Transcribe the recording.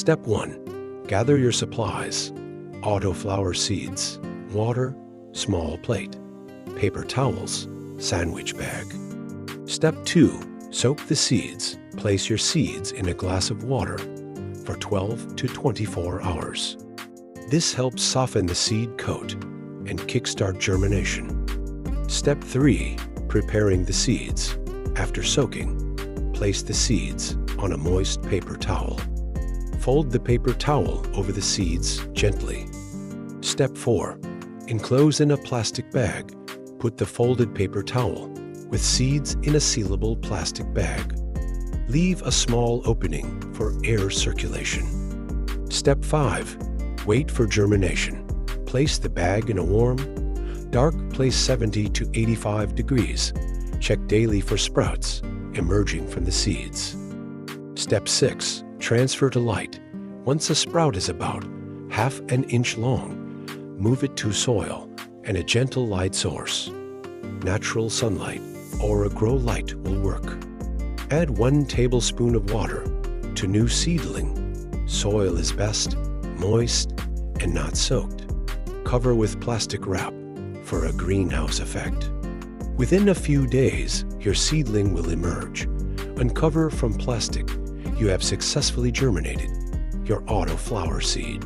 Step 1. Gather your supplies. Autoflower seeds, water, small plate, paper towels, sandwich bag. Step 2. Soak the seeds. Place your seeds in a glass of water for 12 to 24 hours. This helps soften the seed coat and kickstart germination. Step 3. Preparing the seeds. After soaking, place the seeds on a moist paper towel. Fold the paper towel over the seeds gently. Step 4. Enclose in a plastic bag. Put the folded paper towel with seeds in a sealable plastic bag. Leave a small opening for air circulation. Step 5. Wait for germination. Place the bag in a warm, dark place 70 to 85 degrees. Check daily for sprouts emerging from the seeds. Step 6. Transfer to light. Once a sprout is about half an inch long, move it to soil and a gentle light source. Natural sunlight or a grow light will work. Add 1 tablespoon of water to new seedling. Soil is best moist and not soaked. Cover with plastic wrap for a greenhouse effect. Within a few days, your seedling will emerge. Uncover from plastic. You have successfully germinated your autoflower seed.